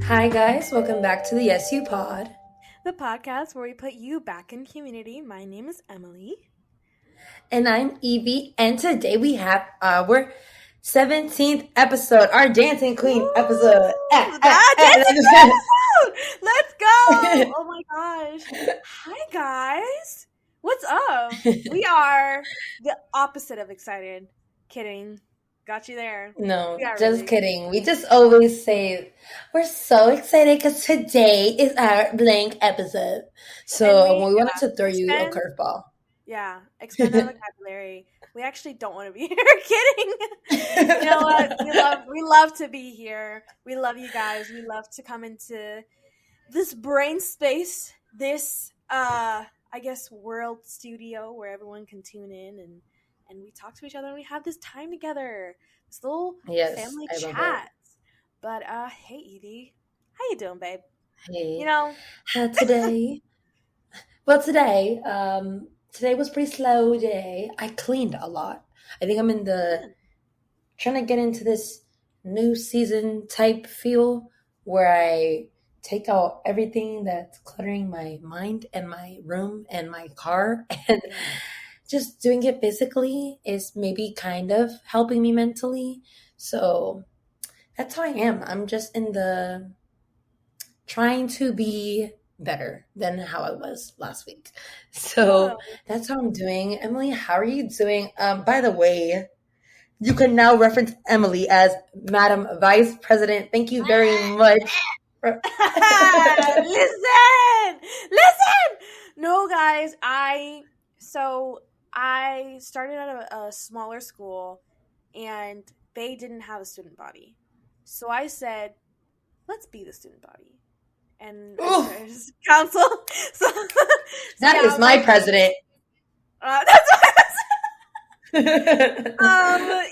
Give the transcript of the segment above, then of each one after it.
Hi guys, welcome back to the SU Pod. The podcast where we put you back in community. My name is Emily. And I'm Evie, and today we have our 17th episode, our Dancing Queen episode. Dancing Queen episode! Let's go! Oh my gosh. Hi guys. What's up? We are the opposite of excited. Kidding. Got you there. No, We are just really kidding. We just always say we're so excited because today is our blank episode. So we wanted to throw you a expand curveball. expand our vocabulary. We actually don't want to be here. Kidding. You know what? We love to be here. We love you guys. We love to come into this brain space, this I guess world studio where everyone can tune in and we talk to each other and we have this time together. This little Yes, family I love chat. But hey Edie. How you doing, babe? it. Hey, You know, today. Well, today was pretty slow day. I cleaned a lot. I think I'm in the trying to get into this new season type feel where I take out everything that's cluttering my mind and my room and my car and just doing it physically is maybe kind of helping me mentally. So that's how I am. I'm just in the trying to be better than how I was last week. So that's how I'm doing. Emily, how are you doing? By the way, you can now reference Emily as Madam Vice President. Thank you very much. listen. No, guys, I started at a smaller school, and they didn't have a student body, so I said, "Let's be the student body," and I started as council. so that yeah, is my president. That's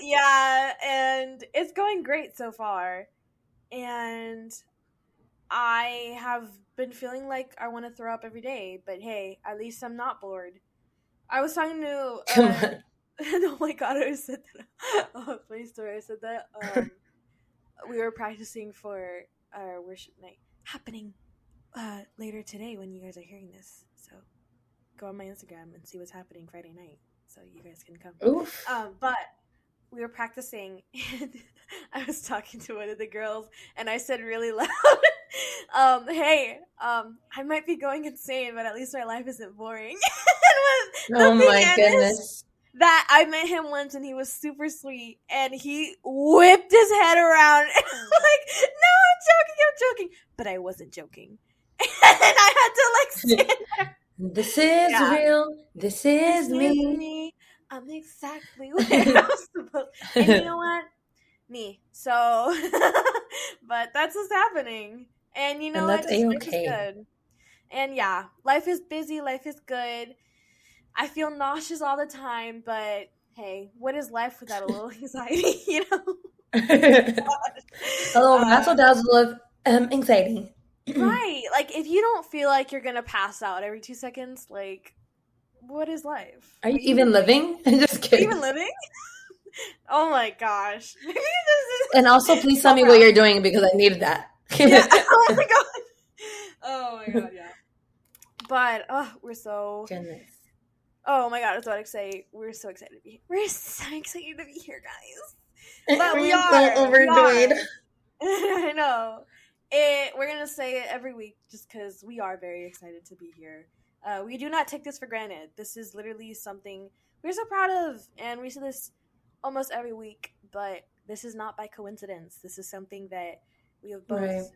yeah, and it's going great so far, and I have been feeling like I want to throw up every day, but hey, at least I'm not bored. I was talking to Come on. oh my god, I said that. Oh, funny story. I said that we were practicing for our worship night happening later today when you guys are hearing this. So go on my Instagram and see what's happening Friday night, so you guys can come. Oof. But we were practicing, and I was talking to one of the girls, and I said really loud, "Hey, I might be going insane, but at least my life isn't boring." And Oh the thing my is goodness. that I met him once, and he was super sweet, and he whipped his head around, and I'm like, "No, I'm joking," but I wasn't joking, and I had to like stand there. This is real. This is me. I'm exactly where I'm supposed. And you know what? Me. So, but that's what's happening. And you know And what? that's Just life is A-okay. good. And yeah, life is busy. Life is good. I feel nauseous all the time, but hey, what is life without a little anxiety? You know. A little razzle dazzle of anxiety. Right. Like if you don't feel like you're gonna pass out every 2 seconds, like what is life? Are you even living? Just Are you kidding. even living? Oh my gosh. Maybe this is And also, please tell me so what you're doing because I needed that. yeah. Oh my god. Oh my god. Yeah. But we're so. Goodness. Oh my god. That's what I say. We're so excited to be here. We're so excited to be here, guys. But we are. So overjoyed. I know. We're gonna say it every week just because we are very excited to be here. We do not take this for granted. This is literally something we're so proud of, and we say this almost every week. But this is not by coincidence. This is something that we have both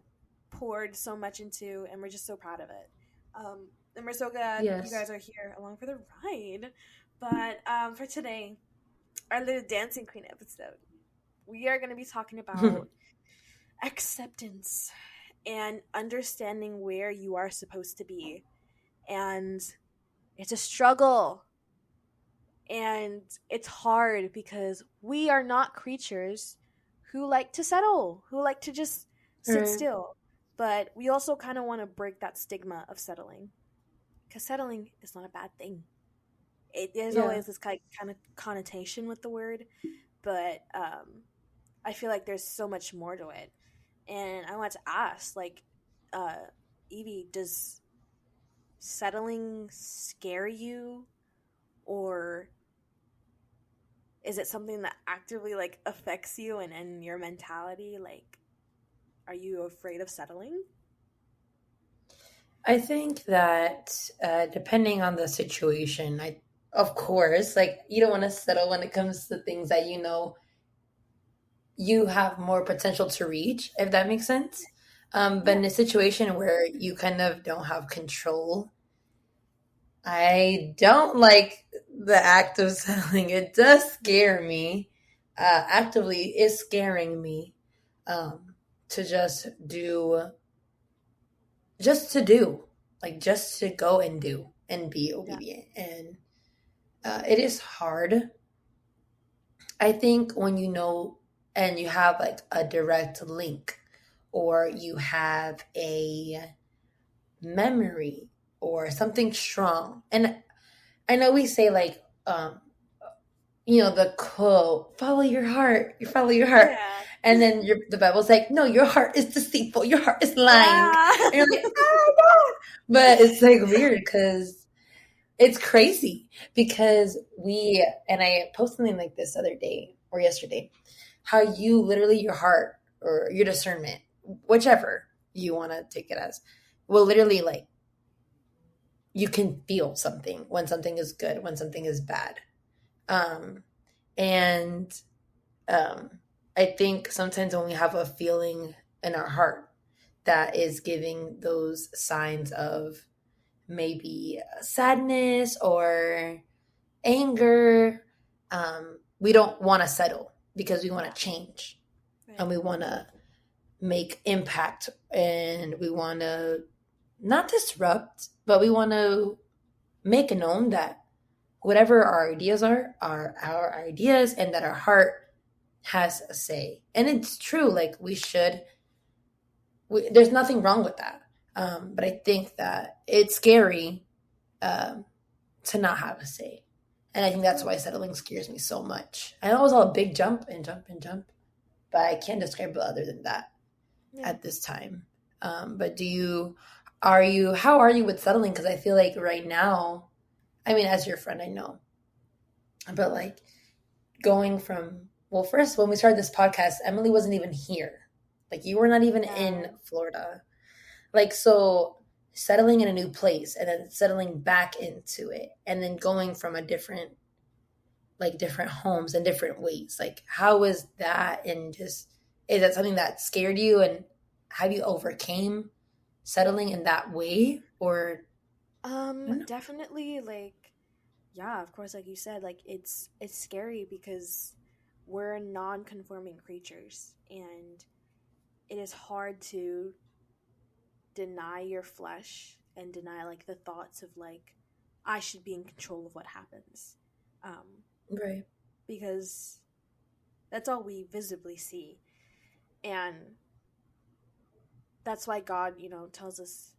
poured so much into, and we're just so proud of it. And we're so glad you guys are here along for the ride. But for today, our little Dancing Queen episode, we are going to be talking about acceptance and understanding where you are supposed to be. And it's a struggle. And it's hard because we are not creatures who like to settle, who like to just sit still. But we also kind of want to break that stigma of settling. Because settling is not a bad thing. There's always this kind of connotation with the word. But I feel like there's so much more to it. And I want to ask, like, uh, Evie, does settling scare you, or is it something that actively like affects you and your mentality? Like, are you afraid of settling? I think that depending on the situation, of course, like you don't want to settle when it comes to things that you know you have more potential to reach, if that makes sense. But Yeah. in a situation where you kind of don't have control, I don't like the act of settling. It does scare me. Actively is scaring me to just to do, like just to go and do and be Yeah. obedient. And it is hard. I think when you know and you have like a direct link or you have a memory or something strong. And I know we say like, the quote, follow your heart, you follow your heart. Yeah. And then the Bible's like, no, your heart is deceitful, your heart is lying. Yeah. And you're like, oh my God. But it's like weird because it's crazy because and I posted something like this other day or yesterday, how you literally, your heart or your discernment, whichever you want to take it as, will literally like, you can feel something when something is good, when something is bad. Um, and um, I think sometimes when we have a feeling in our heart that is giving those signs of maybe sadness or anger, we don't want to settle because we want Yeah. to change Right. and we want to make impact and we want to not disrupt, but we want to make known that whatever our ideas are our ideas and that our heart has a say. And it's true, like there's nothing wrong with that. But I think that it's scary um, to not have a say. And I think that's why settling scares me so much. I know it was all a big jump and jump and jump, but I can't describe it other than that Yeah. at this time. But how are you with settling? Because I feel like right now, I mean, as your friend, I know, but like going from, well, first, when we started this podcast, Emily wasn't even here. Like, you were not even Yeah. in Florida. Like, so settling in a new place and then settling back into it and then going from different homes and different ways. Like, how was that? And just, is that something that scared you? And have you overcame settling in that way? Or, I don't know. Definitely, like, yeah, of course, like you said, like it's scary because we're non-conforming creatures, and it is hard to deny your flesh and deny like the thoughts of like I should be in control of what happens. Um, Right. because that's all we visibly see. And that's why God, tells us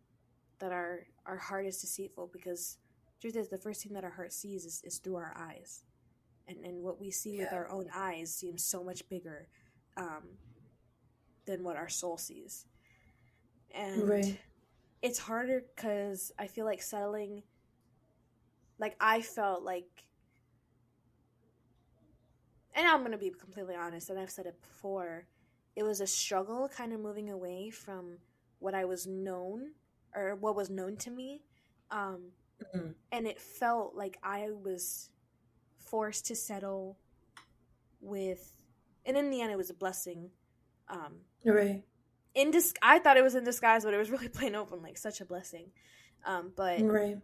that our heart is deceitful, because truth is the first thing that our heart sees is through our eyes. And what we see with Yeah. our own eyes seems so much bigger um, than what our soul sees. And Right. it's harder because I feel like settling, like I felt like, and I'm going to be completely honest, and I've said it before, it was a struggle kind of moving away from what I was known or what was known to me. Um, Mhm. and it felt like I was forced to settle with, and in the end, it was a blessing. Um, Right. I thought it was in disguise, but it was really plain open, like such a blessing. But Right.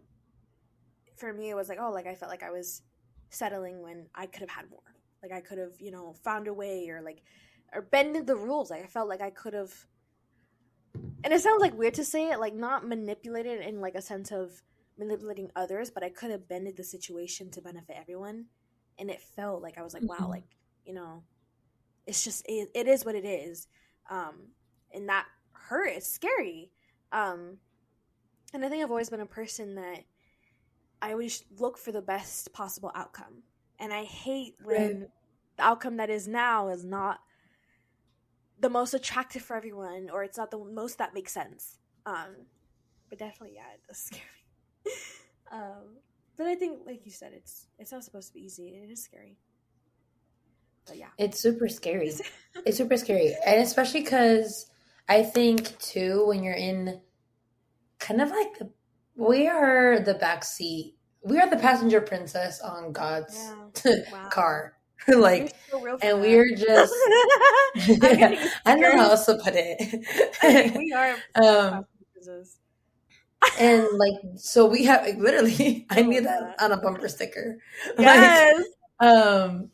for me, it was like, oh, like I felt like I was settling when I could have had more. Like I could have, found a way or bended the rules. Like I felt like I could have, and it sounds like weird to say it, like not manipulated in like a sense of manipulating others, but I could have bended the situation to benefit everyone. And it felt like I was like, wow, Mhm. like, it's just, it is what it is. Um, and that hurt. It's scary. Um, and I think I've always been a person that I always look for the best possible outcome. And I hate Right. when the outcome that is now is not the most attractive for everyone, or it's not the most that makes sense. But definitely, yeah, it does scare me. But I think, like you said, it's not supposed to be easy. It is scary. But yeah, It's super scary. It's super scary. And especially because I think, too, when you're in kind of like we are the backseat, we are the passenger princess on God's yeah. Wow, car. you're Like, so real for and that. we're just, I'm yeah, getting I don't know how stickers. else to put Like, it. we are um, passengers. and like, so we have like, literally, I Oh my need that god. on a bumper sticker. Like, Yes. um,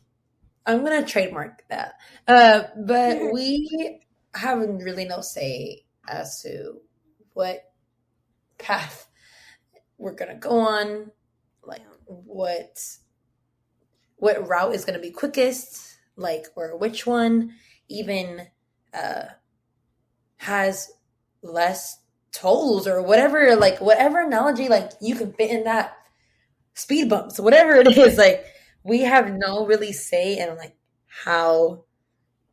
I'm gonna trademark that. But we have really no say as to what path we're gonna go on, like Yeah. what route is gonna be quickest, like or which one even uh has less tolls or whatever, like whatever analogy like you can fit in that speed bumps, whatever it is, like we have no really say in like how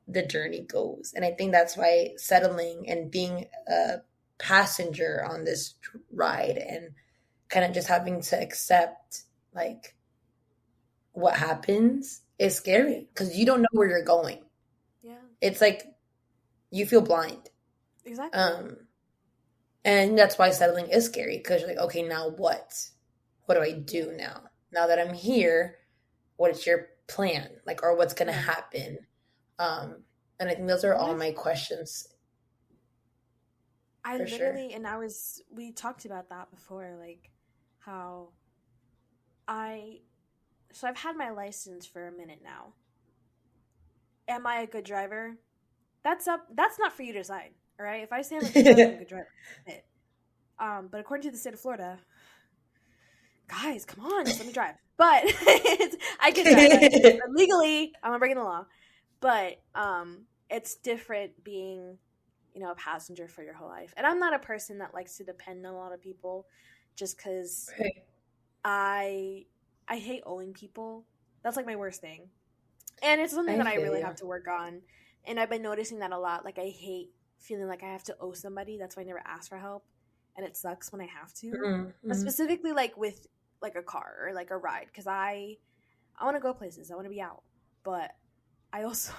the journey goes. And I think that's why settling and being a passenger on this ride and kind of just having to accept like what happens is scary because you don't know where you're going. Yeah. It's like you feel blind. Exactly. And that's why settling is scary because you're like, okay, now what? What do I do now? Now that I'm here, what is your plan? Like, or what's going to Yeah. happen? And I think those are all What? my questions I for sure. literally, and we talked about that before, like how so I've had my license for a minute now. Am I a good driver? That's not for you to decide, all right? If I say I'm a good driver, I'm a good driver. That's it. But according to the state of Florida, guys, come on, just let me drive. But I can drive. Legally, I'm breaking the law. But it's different being, a passenger for your whole life. And I'm not a person that likes to depend on a lot of people, just because Right. I hate owing people. That's like my worst thing. And it's something I that I feel really you. have to work on. And I've been noticing that a lot. Like, I hate feeling like I have to owe somebody. That's why I never ask for help. And it sucks when I have to. But Mm-hmm. specifically, like, with, like, a car or, like, a ride. Because I want to go places. I want to be out. But I also,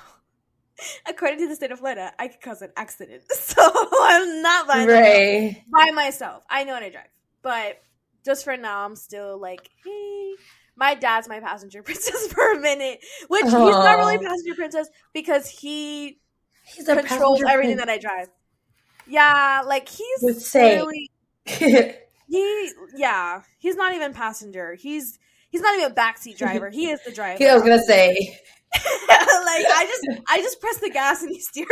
according to the state of Florida, I could cause an accident. So I'm not buying them out Right. by myself. I know how to drive. But just for now, I'm still like, hey, my dad's my passenger princess for a minute, which he's not really Oh, passenger princess because he he's a controls passenger everything prince that I drive. Yeah, like with he's say. literally I he's not even passenger. He's not even a backseat driver. He is the driver was of gonna the vehicle. say. Like I just press the gas and he steers.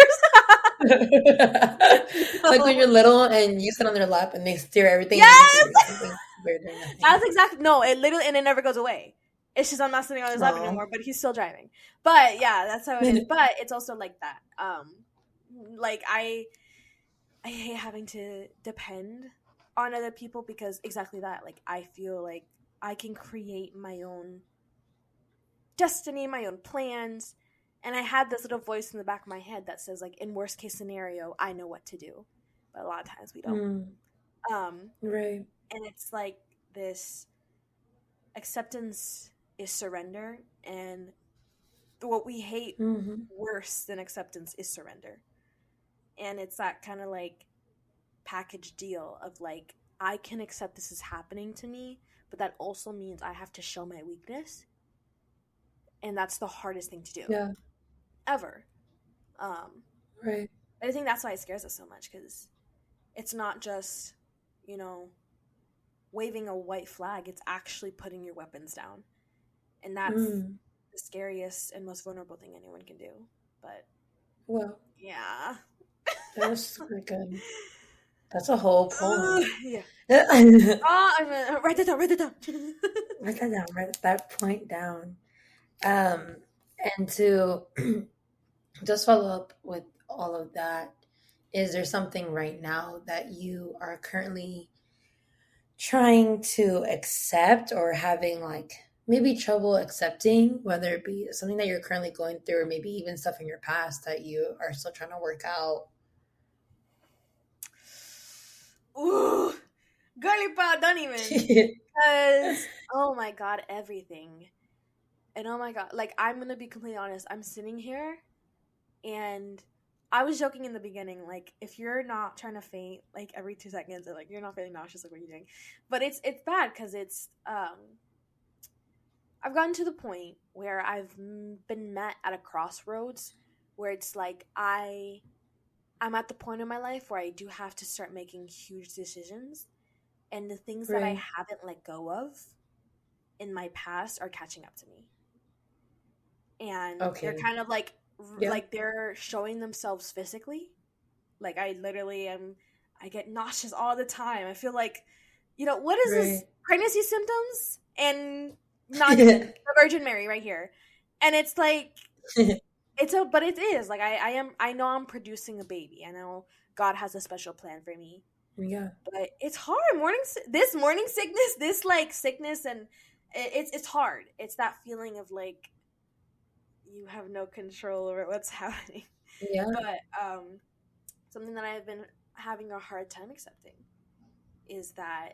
Like when So, you're little and you sit on their lap and they steer everything and you yes, do something weird or nothing. that's exactly no. It literally and it never goes away. It's just I'm not sitting on his lap Oh. anymore, but he's still driving. But yeah, that's how it is. But it's also like that. Like I hate having to depend on other people because exactly that. Like I feel like I can create my own destiny, my own plans. And I had this little voice in the back of my head that says, like, in worst case scenario, I know what to do. But a lot of times we don't. Mm, right. And it's like this acceptance is surrender. And what we hate Mm-hmm. worse than acceptance is surrender. And it's that kind of like package deal of like, I can accept this is happening to me, but that also means I have to show my weakness. And that's the hardest thing to do. Yeah. Ever. Um, Right. I think that's why it scares us so much because it's not just, waving a white flag. It's actually putting your weapons down. And that's Mm. the scariest and most vulnerable thing anyone can do. But Well, yeah. that was super good. That's a whole poem. Yeah. Write I'm gonna write that down. Write that down. that down. Write that point down. Um, and to just follow up with all of that, is there something right now that you are currently trying to accept or having like maybe trouble accepting, whether it be something that you're currently going through, or maybe even stuff in your past that you are still trying to work out. Ooh, girly pal, don't even. Because, oh my god, everything. And oh my god, like, I'm gonna be completely honest. I'm sitting here, and I was joking in the beginning, like, if you're not trying to faint, like, every 2 seconds, or, like, you're not feeling nauseous, like, what are you doing? But it's bad, because I've gotten to the point where I've been met at a crossroads where it's like I'm at the point in my life where I do have to start making huge decisions, and the things that I Right. haven't let go of in my past are catching up to me. And they're Okay. kind of Yeah. like they're showing themselves physically. Like, I literally am, I get nauseous all the time. I feel like, what is this, Right. pregnancy symptoms? And not even the Virgin Mary right here. And it's like, but it is like, I know I'm producing a baby. I know God has a special plan for me, Yeah. but it's hard. This morning sickness, this, like, sickness, and it's hard. It's that feeling of, like, you have no control over what's happening. Yeah. But something that I've been having a hard time accepting is that,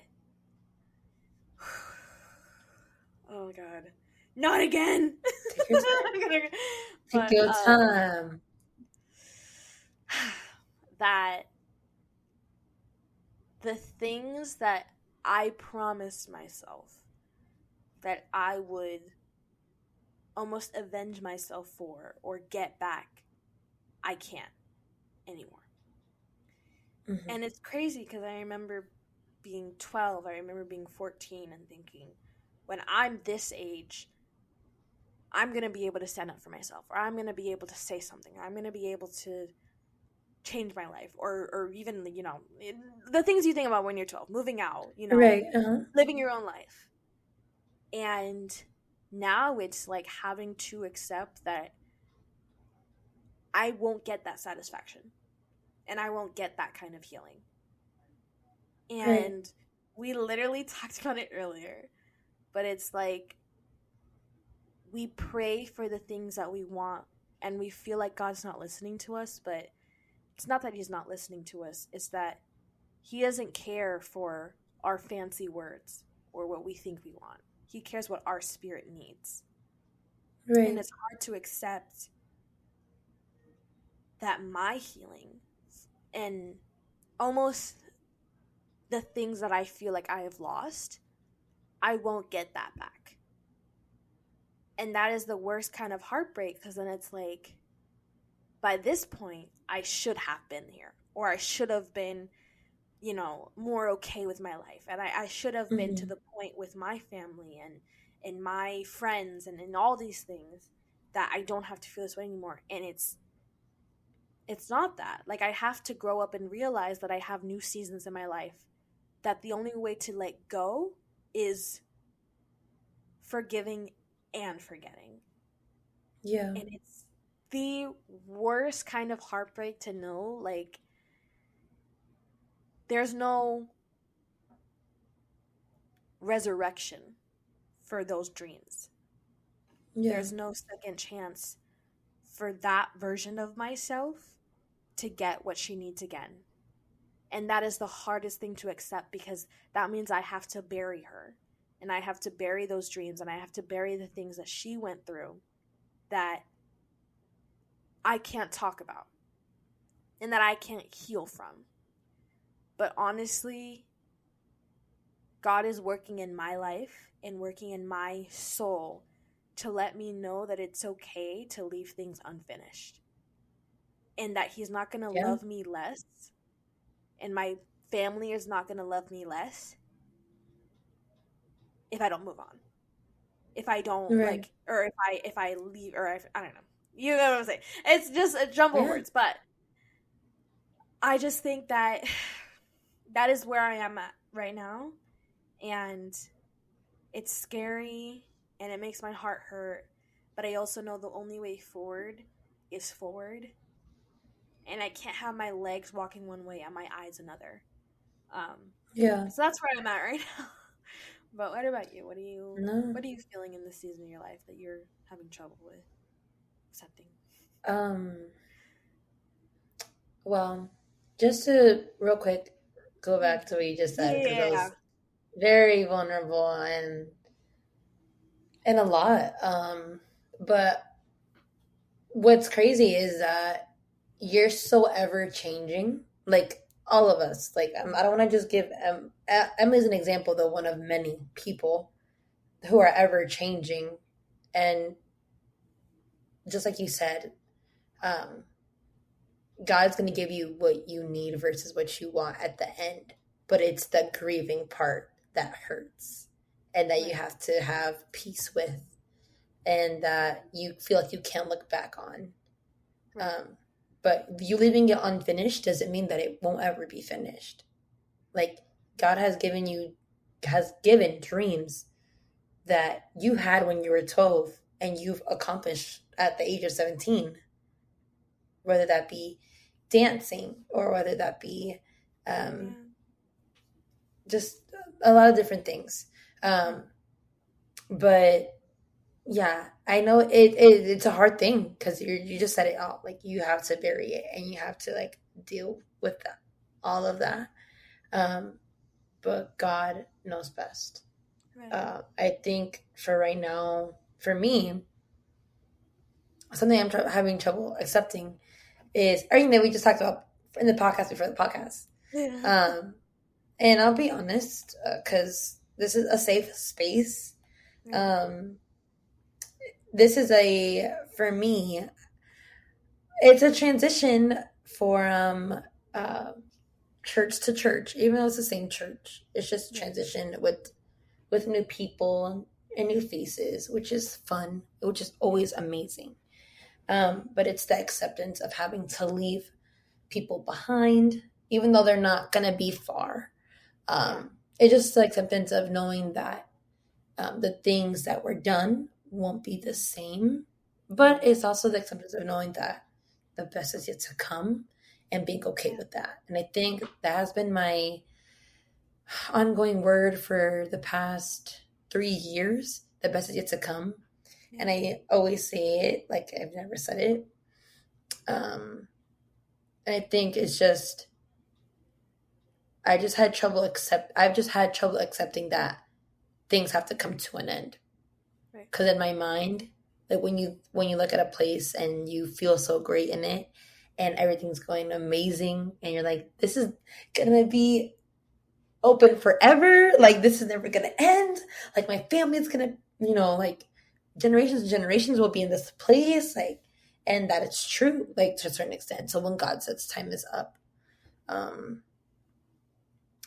oh god, not again. Take your take But your time. that the things that I promised myself that I would almost avenge myself for or get back, I can't anymore. Hmm. And it's crazy because I remember being 12, I remember being 14 and thinking, when I'm this age, I'm going to be able to stand up for myself, or I'm going to be able to say something, or I'm going to be able to change my life, or even, the things you think about when you're 12, moving out, Right. Uh-huh. living your own life. And now it's like having to accept that I won't get that satisfaction, and I won't get that kind of healing. Right. And we literally talked about it earlier, but it's like we pray for the things that we want, and we feel like God's not listening to us, but it's not that he's not listening to us, it's that he doesn't care for our fancy words or what we think we want. He cares what our spirit needs. And Right. it's hard to accept that my healing and almost the things that I feel like I have lost, I won't get that back. And that is the worst kind of heartbreak, because then it's like, by this point, I should have been here, or I should have been, more okay with my life. And I should have been to Hmm. the point with my family and my friends and all these things, that I don't have to feel this way anymore. And it's not that. Like, I have to grow up and realize that I have new seasons in my life, that the only way to let go is forgiving and forgetting. Yeah. And it's the worst kind of heartbreak to know, like, there's no resurrection for those dreams. Yeah. There's no second chance for that version of myself to get what she needs again. And that is the hardest thing to accept, because that means I have to bury her. And I have to bury those dreams, and I have to bury the things that she went through that I can't talk about and that I can't heal from. But honestly, God is working in my life and working in my soul to let me know that it's okay to leave things unfinished, and that he's not going to Yeah. love me less, and my family is not going to love me less if I don't move on. If I don't, Right. like, or if I leave, or if, I don't know. You know what I'm saying? It's just a jumble of Yeah. words, but I just think that that is where I am at right now, and it's scary, and it makes my heart hurt, but I also know the only way forward is forward, and I can't have my legs walking one way and my eyes another. Um, Yeah. so that's where I'm at right now. But what about you? No. What are you feeling in this season of your life that you're having trouble with accepting? Um, well, just to real quick go back to what you just said, because I Yeah. was very vulnerable and a lot. But what's crazy is that you're so ever changing. Like all of us. Like I don't want to just give Emily's an example, though, one of many people who are ever changing, and just like you said, um, God's going to give you what you need versus what you want at the end. But it's the grieving part that hurts and that you Right. have to have peace with and that you feel like you can't look back on. Right. Um, but you leaving it unfinished doesn't mean that it won't ever be finished. Like God has given dreams that you had when you were 12 and you've accomplished at the age of 17, whether that be dancing or whether that be um, Yeah. just a lot of different things. But yeah, I know it's a hard thing because you just said it all. Like you have to bury it and you have to like deal with that, all of that. Um, but God knows best. Right. I think for right now, for me, something having trouble accepting is everything that we just talked about in the podcast before the podcast. Yeah. Um, and I'll be honest, because this is a safe space. Right. Um, this is for me, it's a transition from uh, church to church, even though it's the same church. It's just Right. transition with new people and new faces, which is fun, which is always amazing. But it's the acceptance of having to leave people behind, even though they're not gonna be far. Yeah. It's just the acceptance of knowing that the things that were done won't be the same. But it's also the acceptance of knowing that the best is yet to come and being okay Yeah. with that. And I think that has been my ongoing word for the past 3 years. The best is yet to come. Yeah. And I always say it like I've never said it. And I think it's just I've just had trouble accepting that things have to come to an end. Right. Because in my mind, like when you look at a place and you feel so great in it and everything's going amazing and you're like, this is gonna be open forever, like this is never gonna end, like my family's gonna, like generations and generations will be in this place, like, and that it's true, like to a certain extent. So when God says time is up, um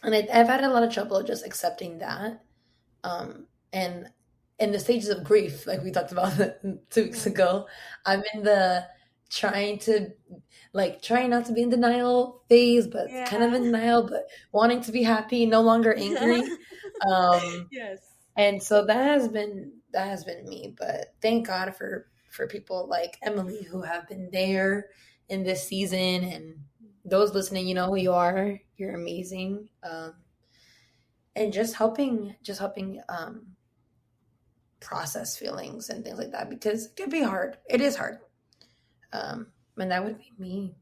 and I've had a lot of trouble just accepting that, and in the stages of grief, like we talked about 2 weeks Right. ago, I'm in the trying to trying not to be in denial phase, but kind of Yeah. in denial, but wanting to be happy, no longer angry. Um, Yes. and so that has been me. But thank God for people like Emily who have been there in this season, and those listening, you know who you are. You're amazing. And just helping process feelings and things like that because it can be hard. It is hard. And that would be me.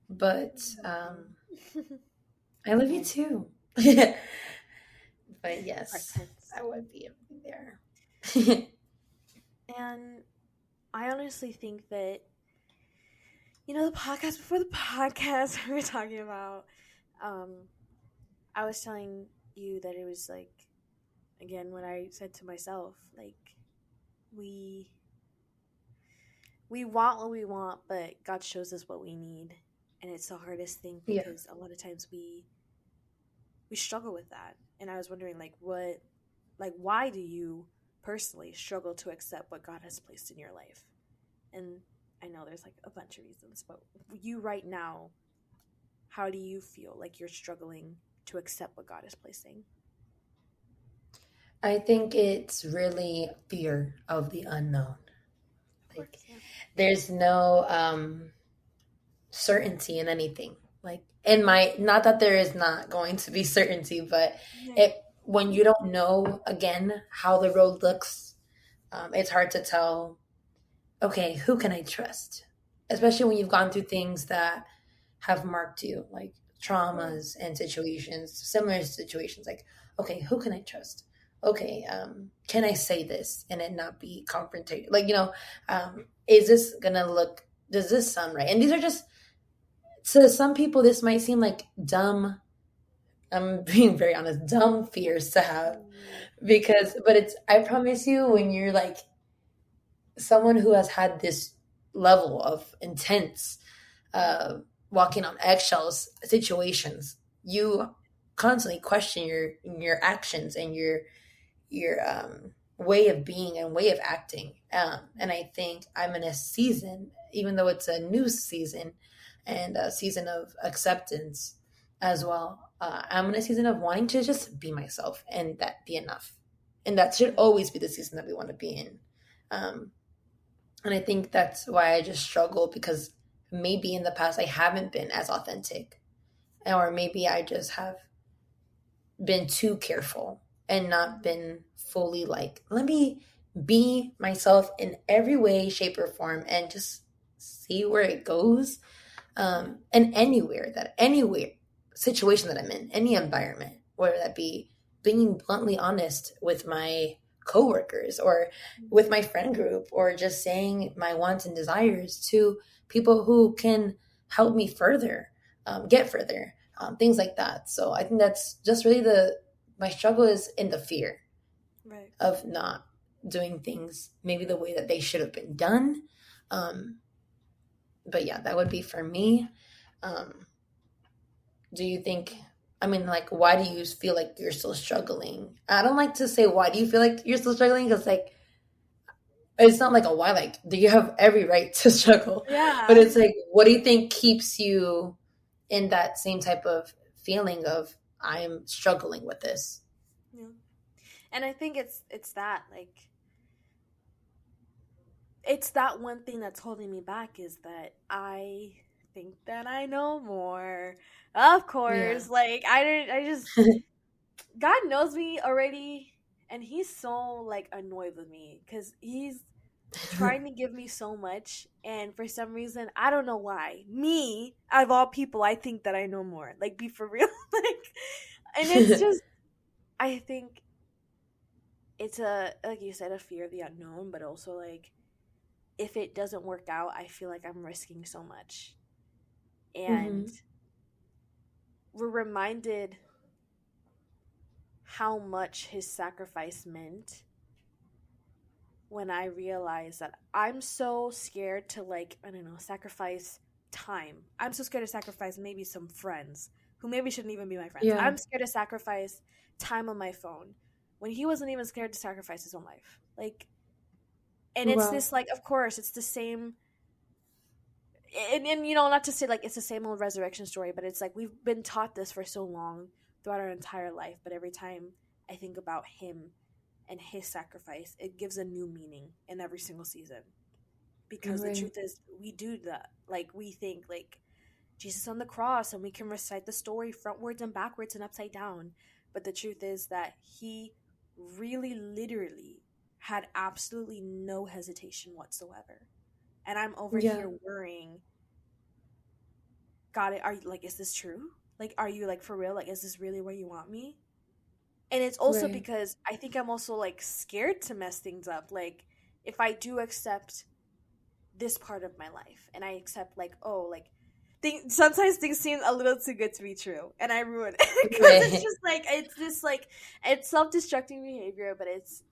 But I love you too. But Part yes, tense. I would be there. And I honestly think that the podcast before the podcast we were talking about. Um, I was telling you that it was like, again, when I said to myself, like, we we want what we want, but God shows us what we need, and it's the hardest thing Yeah. because a lot of times we struggle with that. And I was wondering, why do you personally struggle to accept what God has placed in your life? And I know there's like a bunch of reasons, but you right now, how do you feel like you're struggling to accept what God is placing? I think it's really fear of the unknown. Of Like course, yeah. there's no certainty in anything. Like in my not that there is not going to be certainty, but Yeah. it when you don't know again how the road looks, it's hard to tell, okay, who can I trust? Especially when you've gone through things that have marked you, like Yeah. traumas and situations, similar situations. Like, okay, who can I trust? Okay, can I say this and it not be confrontational? Like, is this gonna look? Does this sound right? And these are just, to some people, this might seem like dumb. I'm being very honest, dumb fears to have, Mm, but it's, I promise you, when you're like someone who has had this level of intense, uh, walking on eggshells situations, you constantly question your actions and your way of being and way of acting. And I think I'm in a season, even though it's a new season and a season of acceptance as well. I'm in a season of wanting to just be myself and that be enough. And that should mm, always be the season that we want to be in. Um, and I think that's why I just struggle, because maybe in the past I haven't been as authentic, or maybe I just have been too careful and not mm, been fully like, let me be myself in every way, shape, or form and just see where it goes. yeah. And anywhere situation that I'm in, any environment, whether that be being bluntly honest with my coworkers or with Mm, my friend group, or just saying my wants and desires to people who can help me further, get further, things like that. So I think that's just really my struggle is in the fear right. of not doing things maybe the way that they should have been done. Um, but yeah, that would be for me. Um, do you think, I mean, like, why do you feel like you're still struggling? I don't like to say, why do you feel like you're still struggling? Because, like, it's not like a why, like, do you have every right to struggle? But Yeah. it's like, what do you think keeps you in that same type of feeling of, I'm struggling with this? Yeah. And I think it's that like it's that one thing that's holding me back is that I think that I know more. Of Yeah. course, like I just God knows me already, and he's so like annoyed with me because he's trying to give me so much, and for some reason I don't know why. Me, out of all people, I think that I know more. Like, be for real, like, and it's just I think it's a like you said, a fear of the unknown, but also like if it doesn't work out, I feel like I'm risking so much. And Hmm. we're reminded how much his sacrifice meant when I realized that I'm so scared to, like, I don't know, sacrifice time. I'm so scared to sacrifice maybe some friends who maybe shouldn't even be my friends. Yeah. I'm scared to sacrifice time on my phone when he wasn't even scared to sacrifice his own life. Like, and it's Wow. this like, of course, it's the same. And you know, not to say like it's the same old resurrection story, but it's like we've been taught this for so long throughout our entire life. But every time I think about him and his sacrifice, it gives a new meaning in every single season. Because the Right. truth is, we do that. Like, we think like Jesus on the cross, and we can recite the story frontwards and backwards and upside down. But the truth is that he really, literally had absolutely no hesitation whatsoever. And I'm over Yeah. here worrying, God, are you like, is this true? Like, are you like for real? Like, is this really where you want me? And it's also Right. because I think I'm also like scared to mess things up. Like, if I do accept this part of my life and I accept, like, oh, like, sometimes things seem a little too good to be true and I ruin it because it's Right. just like, it's this like, it's self-destructing behavior, but it's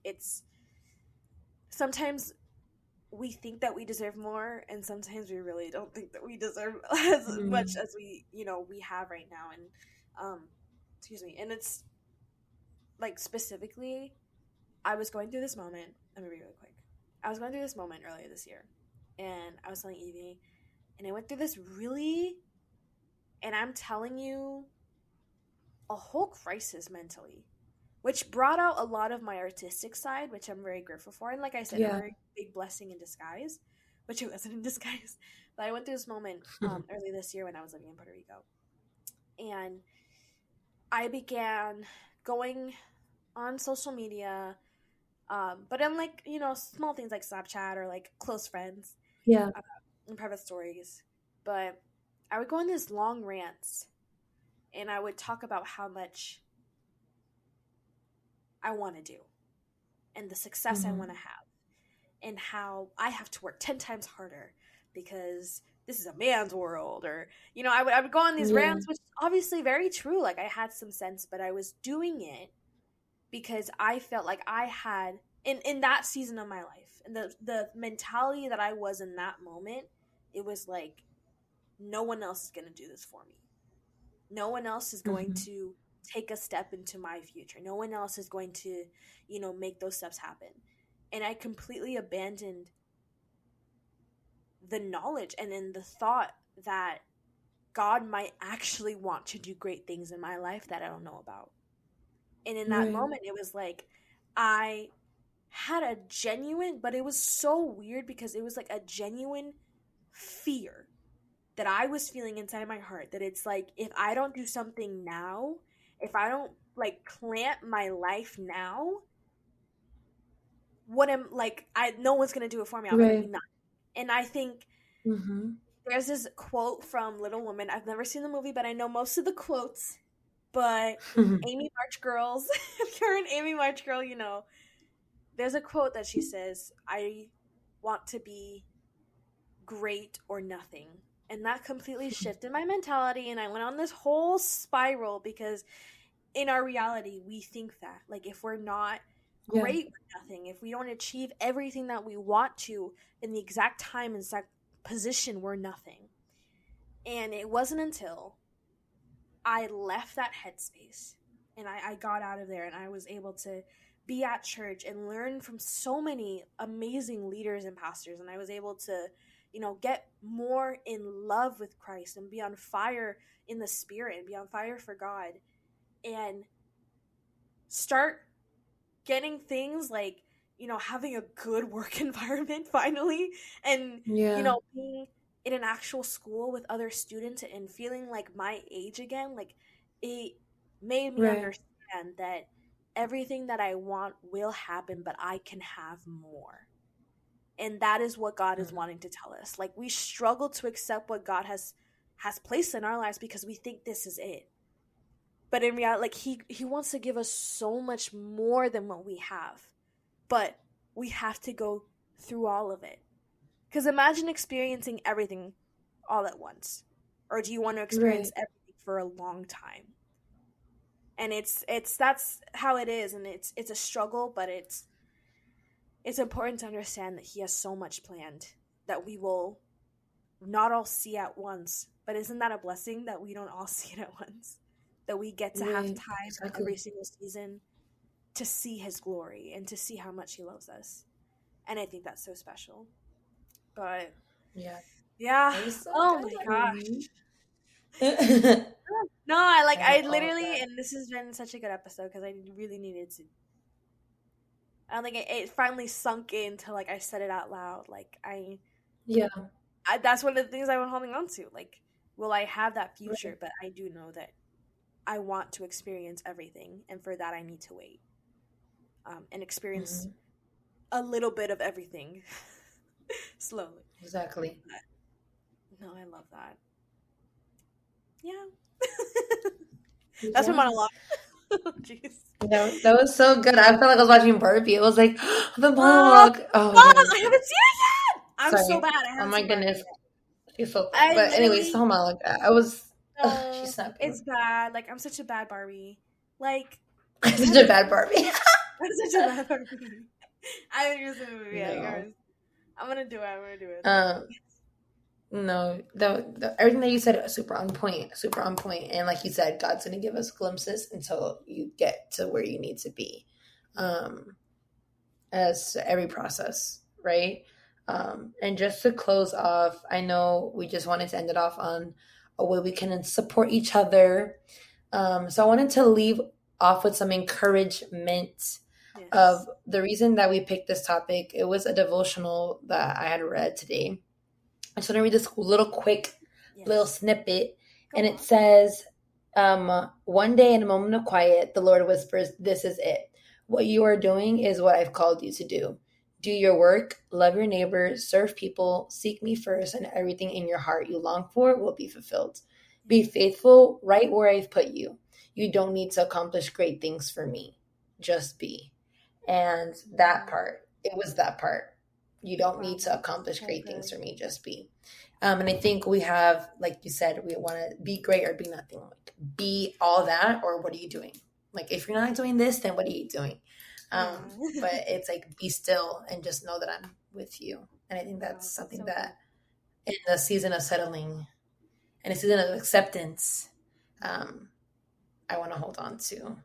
sometimes we think that we deserve more, and sometimes we really don't think that we deserve as much Mhm. as we have right now. And um excuse me. And it's like, specifically, I was going through this moment. Let me read really quick. I was going through this moment earlier this year, and I was telling Evie, and I went through this really, and I'm telling you, a whole crisis mentally, which brought out a lot of my artistic side, which I'm very grateful for. And like I said, a Yeah. very big blessing in disguise, which it wasn't in disguise. But I went through this moment early this year when I was living in Puerto Rico. And I began going. on social media, but in like, small things like Snapchat or like close friends, Yeah. uh, and private stories. But I would go on these long rants and I would talk about how much I want to do and the success I Mm-hmm. want to have and how I have to work 10 times harder because this is a man's world. Or, I would go on these Yeah. rants, which is obviously very true. Like I had some sense, but I was doing it because I felt like I had in that season of my life and the mentality that I was in that moment, it was like no one else is going to do this for me. No one else is going Mm-hmm. to take a step into my future. No one else is going to, make those steps happen. And I completely abandoned the knowledge and in the thought that God might actually want to do great things in my life that I don't know about. And in that Right. moment, it was like I had a genuine, but it was so weird because it was like a genuine fear that I was feeling inside my heart that it's like if I don't do something now, if I don't like plant my life now, what am like I no one's gonna do it for me. I'm gonna be Right. nothing. And I think Mm-hmm. there's this quote from Little Women. I've never seen the movie, but I know most of the quotes. But Amy March Girls, if you're an Amy March girl, there's a quote that she says, I want to be great or nothing. And that completely shifted my mentality. And I went on this whole spiral because in our reality, we think that. Like, if we're not Yeah. great or nothing, if we don't achieve everything that we want to in the exact time and exact position, we're nothing. And it wasn't until I left that headspace and I got out of there and I was able to be at church and learn from so many amazing leaders and pastors. And I was able to, get more in love with Christ and be on fire in the spirit and be on fire for God and start getting things like, having a good work environment finally and, Yeah. being in an actual school with other students and feeling like my age again, like it made me Right. understand that everything that I want will happen, but I can have more. And that is what God is Mm-hmm. wanting to tell us. Like we struggle to accept what God has placed in our lives because we think this is it. But in reality, like he wants to give us so much more than what we have. But we have to go through all of it. Because imagine experiencing everything all at once. Or do you want to experience Right. everything for a long time? And it's that's how it is, and it's a struggle, but it's important to understand that he has so much planned that we will not all see at once. But isn't that a blessing that we don't all see it at once? That we get to have Right. time in every Exactly. single season to see his glory and to see how much he loves us. And I think that's so special. But Yeah. yeah, That was so oh good, my Irene. gosh. No, I like I I love all of literally, that. and this has been such a good episode because I really needed to. I don't think it finally sunk into like I said it out loud. Like Yeah. that's one of the things I've been holding on to. Like, will I have that Right. future? But I do know that I want to experience everything, and for that I need to wait, and experience Mm-hmm. a little bit of everything slowly. Exactly. But, no, I love that. Yeah, that's my Yeah. monologue. Jeez. That was so good. I felt like I was watching Barbie. It was like the Oh, monologue. Oh my oh, goodness. I haven't seen it yet. I'm so Sorry. bad. I Oh haven't my seen Barbie goodness. yet. She's so good. I But anyways, the literally whole monologue. I was. She's no. It's snapping. bad. Like I'm such a bad Barbie. Like I'm I such a haven't bad seen. Barbie. I'm such a bad Barbie. I haven't even seen the movie yet, No. guys. I'm gonna do it. I'm gonna do it. Um. No. Everything that you said was super on point. Super on point. And like you said, God's gonna give us glimpses until you get to where you need to be. Um. As every process, right? And just to close off, I know we just wanted to end it off on a way we can support each other. So I wanted to leave off with some encouragement of Yes. the reason that we picked this topic. It was a devotional that I had read today. I just want to read this little Yes. snippet, Go and it on. says, "One day in a moment of quiet, the Lord whispers, 'This is it. what you are doing is what I've called you to do. Do your work, love your neighbors, serve people, seek me first, and everything in your heart you long for will be fulfilled. Be faithful right where I've put you. You don't need to accomplish great things for me. Just be. And that part, it was that part. You don't need to accomplish great things for me. Just be. And I think we have, like you said, we want to be great or be nothing. Like, be all that, or what are you doing? Like, if you're not doing this, then what are you doing? But it's like, be still and just know that I'm with you. And I think that's something that in the season of settling and a season of acceptance, I want to hold on to.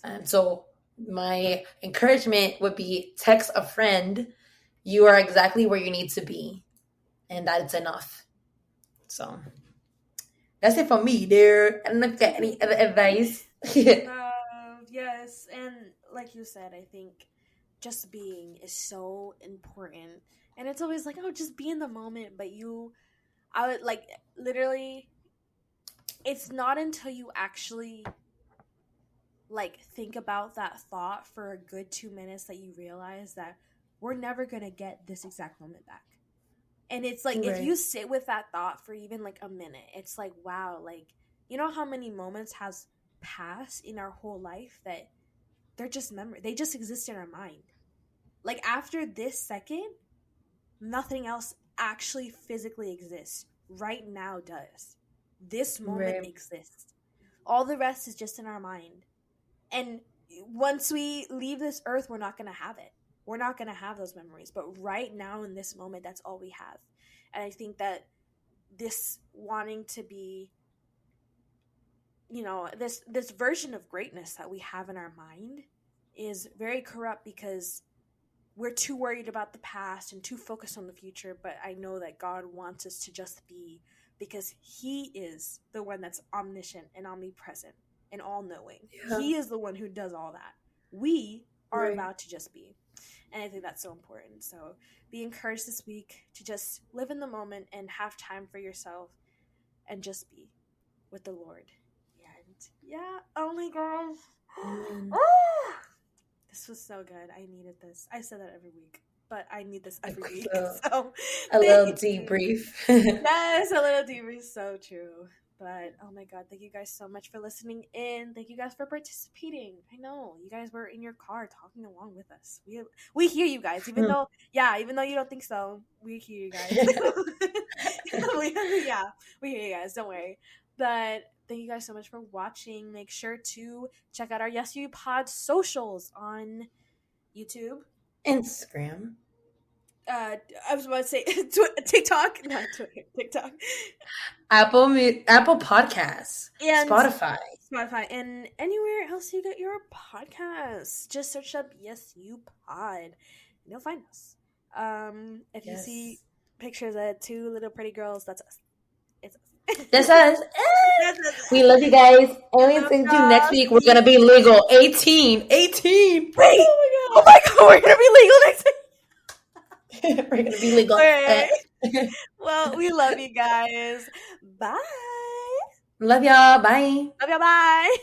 And so my encouragement would be text a friend. You are exactly where you need to be. And that's enough. So that's it for me, dear. I don't know if you got any other advice. Yes. And like you said, I think just being is so important. And it's always like, oh, just be in the moment. But I would like, literally, it's not until you actually like think about that thought for a good 2 minutes that you realize that we're never going to get this exact moment back. And it's like, if you sit with that thought for even like a minute, it's like, wow, like, you know how many moments has passed in our whole life that they're just memory. They just exist in our mind. Like, after this second, nothing else actually physically exists. Right now does. This moment exists. All the rest is just in our mind. And once we leave this earth, we're not going to have it. We're not going to have those memories. But right now in this moment, that's all we have. And I think that this wanting to be, you know, this version of greatness that we have in our mind is very corrupt because we're too worried about the past and too focused on the future. But I know that God wants us to just be, because he is the one that's omniscient and omnipresent and all-knowing. Yeah. He is the one who does all that. We are about to just be. And I think that's so important. So be encouraged this week to just live in the moment and have time for yourself and just be with the Lord. And yeah, oh my gosh. This was so good. I needed this. I said that every week, but I need this every week. So a little debrief. Yes, a little debrief. So true. But oh my God, thank you guys so much for listening in. Thank you guys for participating. I know you guys were in your car talking along with us. We hear you guys, even though you don't think so. We hear you guys. We hear you guys. Don't worry. But thank you guys so much for watching. Make sure to check out our Yes You Pod socials on YouTube, Instagram. I was about to say TikTok, not Twitter, TikTok, Apple Podcasts, and Spotify, and anywhere else you get your podcasts. Just search up Yes You Pod, and you'll find us. If you see pictures of two little pretty girls, that's us. It's us. That's us. We love you guys. And we think next week we're gonna be legal. 18. Wait. Oh my God, we're gonna be legal next week. We're gonna be legal. Okay. Well, we love you guys. Bye. Love y'all. Bye. Love y'all. Bye.